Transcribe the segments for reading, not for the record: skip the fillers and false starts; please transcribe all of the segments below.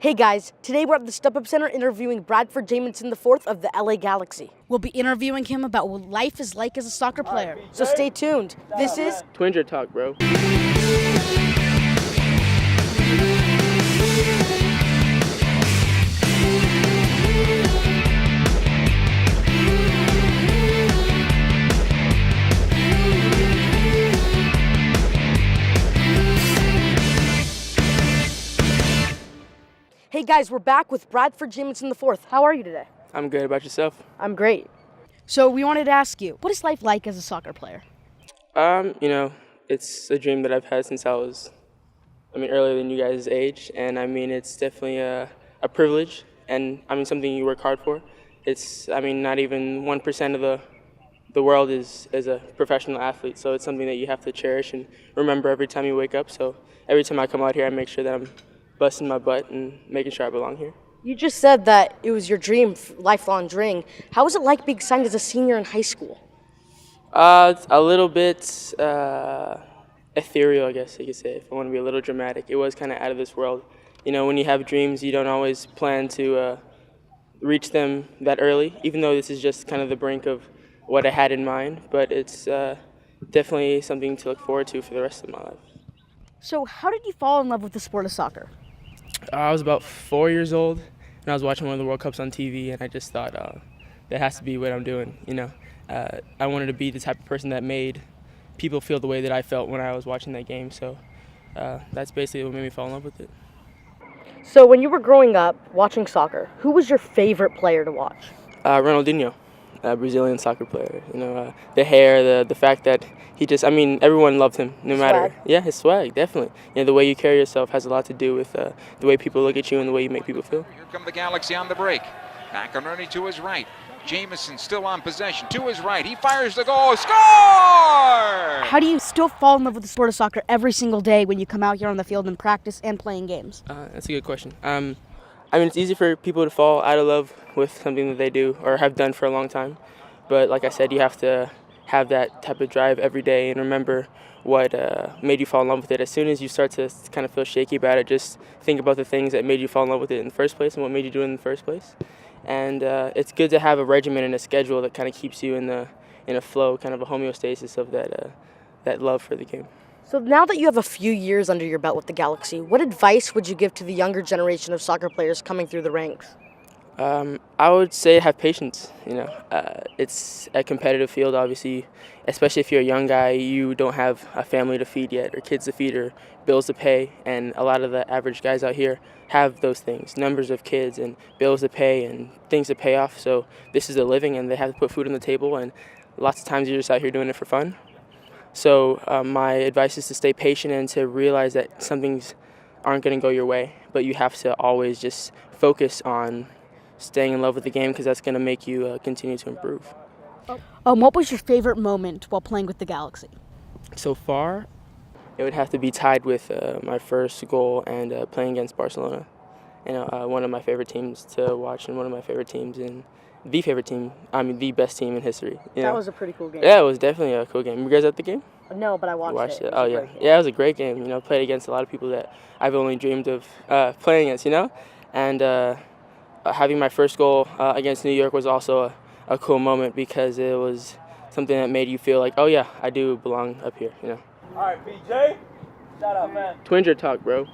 Hey guys, today we're at the Step Up Center interviewing Bradford Jamieson IV of the LA Galaxy. We'll be interviewing him about what life is like as a soccer player. So stay tuned. This is Twinger talk, bro. Hey guys, we're back with Bradford Jamieson IV. How are you today? I'm good. About yourself? I'm great. So we wanted to ask you, what is life like as a soccer player? It's a dream that I've had since I was, earlier than you guys' age, and it's definitely a privilege, and something you work hard for. It's, not even 1% of the world is a professional athlete, so it's something that you have to cherish and remember every time you wake up. So every time I come out here, I make sure that I'm busting my butt and making sure I belong here. You just said that it was your dream, lifelong dream. How was it like being signed as a senior in high school? It's a little bit ethereal, I guess you could say, if I want to be a little dramatic. It was kind of out of this world. When you have dreams, you don't always plan to reach them that early, even though this is just kind of the brink of what I had in mind. But it's definitely something to look forward to for the rest of my life. So how did you fall in love with the sport of soccer? I was about 4 years old, and I was watching one of the World Cups on TV, and I just thought, that has to be what I'm doing, I wanted to be the type of person that made people feel the way that I felt when I was watching that game, so that's basically what made me fall in love with it. So when you were growing up watching soccer, who was your favorite player to watch? Ronaldinho, a Brazilian soccer player. The hair, the fact that he just, everyone loved him, no matter. Swag. Yeah, his swag, definitely. The way you carry yourself has a lot to do with the way people look at you and the way you make people feel. Here come the Galaxy on the break. Back on Ernie to his right. Jamieson still on possession. To his right. He fires the goal. Score! How do you still fall in love with the sport of soccer every single day when you come out here on the field and practice and playing games? That's a good question. It's easy for people to fall out of love with something that they do or have done for a long time. But like I said, you have to have that type of drive every day and remember what made you fall in love with it. As soon as you start to kind of feel shaky about it, just think about the things that made you fall in love with it in the first place and what made you do it in the first place. And it's good to have a regimen and a schedule that kind of keeps you in a flow, kind of a homeostasis of that love for the game. So now that you have a few years under your belt with the Galaxy, what advice would you give to the younger generation of soccer players coming through the ranks? I would say have patience. It's a competitive field, obviously, especially if you're a young guy. You don't have a family to feed yet, or kids to feed, or bills to pay. And a lot of the average guys out here have those things, numbers of kids and bills to pay and things to pay off. So this is a living, and they have to put food on the table. And lots of times you're just out here doing it for fun. So my advice is to stay patient and to realize that some things aren't going to go your way, but you have to always just focus on staying in love with the game, because that's going to make you continue to improve. What was your favorite moment while playing with the Galaxy? So far, it would have to be tied with my first goal and playing against Barcelona. One of my favorite teams to watch and one of my favorite teams in the favorite team, the best team in history. That was a pretty cool game. Yeah, it was definitely a cool game. You guys at the game? No, but I watched it. Oh, yeah. Yeah, it was a great game. Played against a lot of people that I've only dreamed of playing against, And having my first goal against New York was also a cool moment, because it was something that made you feel like, oh yeah, I do belong up here, All right, BJ. Shout out, man. Twinger talk, bro.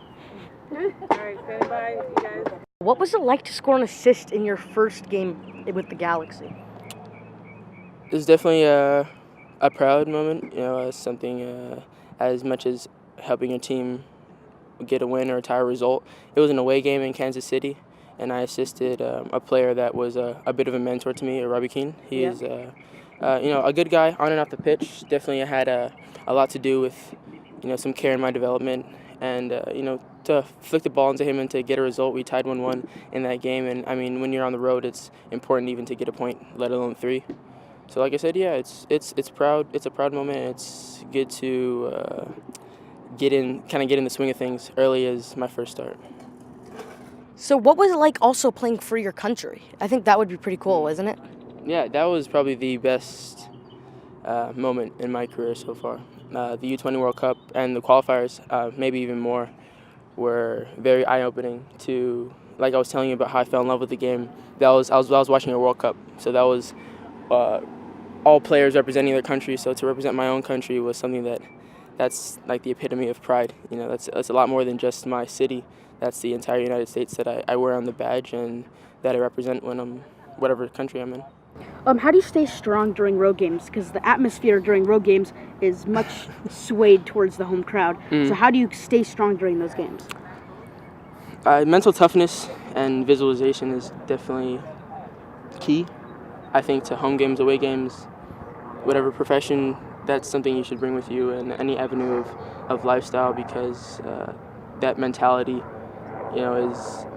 All right, stand by, you guys. What was it like to score an assist in your first game with the Galaxy? It was definitely a proud moment, something as much as helping your team get a win or tie a result. It was an away game in Kansas City, and I assisted a player that was a bit of a mentor to me, Robbie Keane. He is, a good guy on and off the pitch. Definitely had a lot to do with, some care in my development, and to flick the ball into him and to get a result. We tied 1-1 in that game, and when you're on the road, it's important even to get a point, let alone 3. So like I said, yeah, it's proud. It's a proud moment. And it's good to get in the swing of things early as my first start. So what was it like also playing for your country? I think that would be pretty cool, isn't it? Yeah, that was probably the best moment in my career so far. The U20 World Cup and the qualifiers, maybe even more, were very eye-opening to like I was telling you about how I fell in love with the game, I was watching a World Cup. So that was all players representing their country. So to represent my own country was something that's like the epitome of pride. You know, that's a lot more than just my city. That's the entire United States that I wear on the badge and that I represent when I'm whatever country I'm in. How do you stay strong during road games? Because the atmosphere during road games is much swayed towards the home crowd. So how do you stay strong during those games? Mental toughness and visualization is definitely key. I think to home games, away games, whatever profession, that's something you should bring with you in any avenue of lifestyle, because that mentality, you know,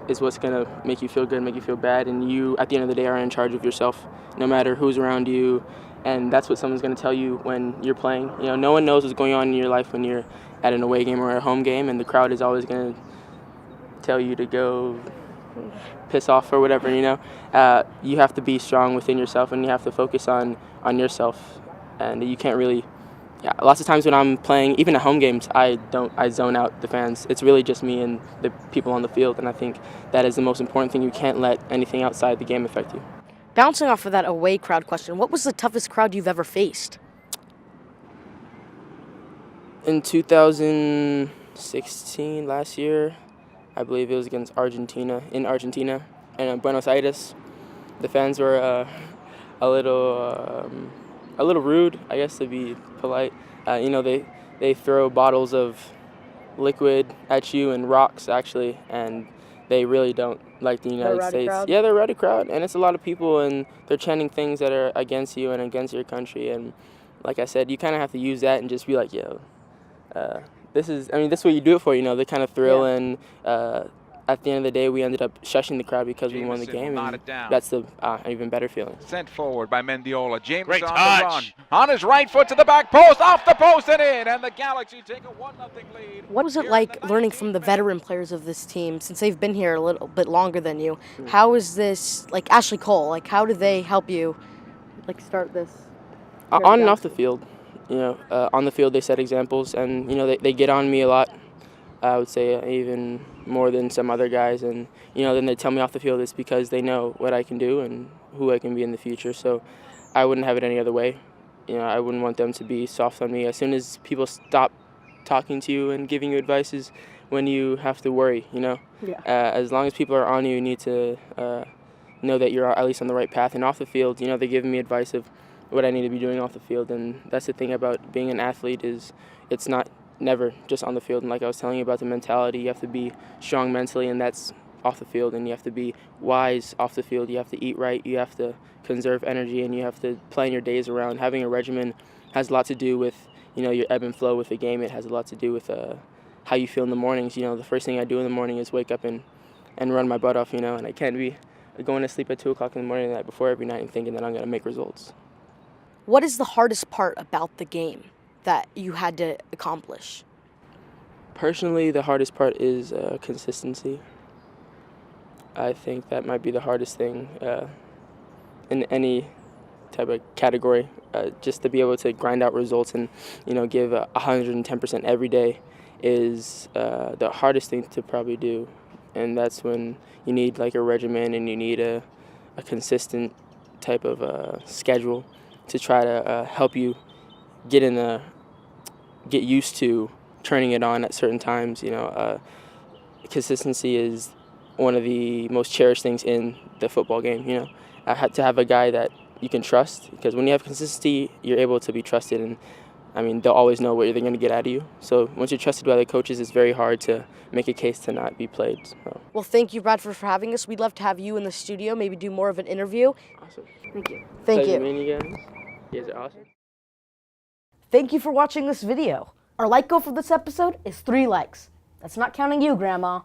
is what's gonna make you feel good, make you feel bad, and you at the end of the day are in charge of yourself, no matter who's around you, and that's what someone's gonna tell you when you're playing. You know, no one knows what's going on in your life when you're at an away game or a home game, and the crowd is always gonna tell you to go piss off or whatever. You know, you have to be strong within yourself, and you have to focus on yourself, and you can't really. Yeah, lots of times when I'm playing, even at home games, I zone out the fans. It's really just me and the people on the field, and I think that is the most important thing. You can't let anything outside the game affect you. Bouncing off of that away crowd question, what was the toughest crowd you've ever faced? In 2016, last year, I believe it was against Argentina, in Buenos Aires. The fans were a little rude, I guess, to be polite. You know, they throw bottles of liquid at you and rocks, actually, and they really don't like the United States. Crowd? Yeah, they're a rowdy crowd, and it's a lot of people, and they're chanting things that are against you and against your country. And like I said, you kind of have to use that and just be like, yo, this is what you do it for, you know, the kind of thrill. Yeah. And at the end of the day, we ended up shushing the crowd because we won the game, and that's the even better feeling. Sent forward by Mendiola. Jamieson Great on touch. the run. On his right foot to the back post, off the post and in, and the Galaxy take a 1-0 lead. What was it like learning from the veteran players of this team, since they've been here a little bit longer than you? How is this, like Ashley Cole, like how did they help you like start this? On and off the field, you know, on the field they set examples, and you know they get on me a lot. I would say even more than some other guys, and you know then they tell me off the field it's because they know what I can do and who I can be in the future. So I wouldn't have it any other way. You know, I wouldn't want them to be soft on me. As soon as people stop talking to you and giving you advice is when you have to worry. You know, as long as people are on you, you need to know that you're at least on the right path. And off the field, you know, they're giving me advice of what I need to be doing off the field, and that's the thing about being an athlete is it's not never just on the field. And like I was telling you about the mentality, you have to be strong mentally, and that's off the field, and you have to be wise off the field. You have to eat right, you have to conserve energy, and you have to plan your days around. Having a regimen has a lot to do with, you know, your ebb and flow with the game. It has a lot to do with how you feel in the mornings. You know, the first thing I do in the morning is wake up and run my butt off, you know, and I can't be going to sleep at 2 o'clock in the morning the night before every night and thinking that I'm going to make results. What is the hardest part about the game that you had to accomplish? Personally, the hardest part is consistency. I think that might be the hardest thing in any type of category. Just to be able to grind out results and, you know, give 110% every day is the hardest thing to probably do. And that's when you need like a regimen and you need a consistent type of schedule to try to help you get used to turning it on at certain times. You know, consistency is one of the most cherished things in the football game. You know, I had to have a guy that you can trust, because when you have consistency, you're able to be trusted, and I mean they'll always know what they're going to get out of you. So once you're trusted by the coaches, it's very hard to make a case to not be played. So. Well, thank you, Bradford, for having us. We'd love to have you in the studio, maybe do more of an interview. Awesome. Thank you. Thank Pleasure you. meeting you guys. You guys are awesome. Thank you for watching this video. Our like goal for this episode is 3 likes. That's not counting you, Grandma.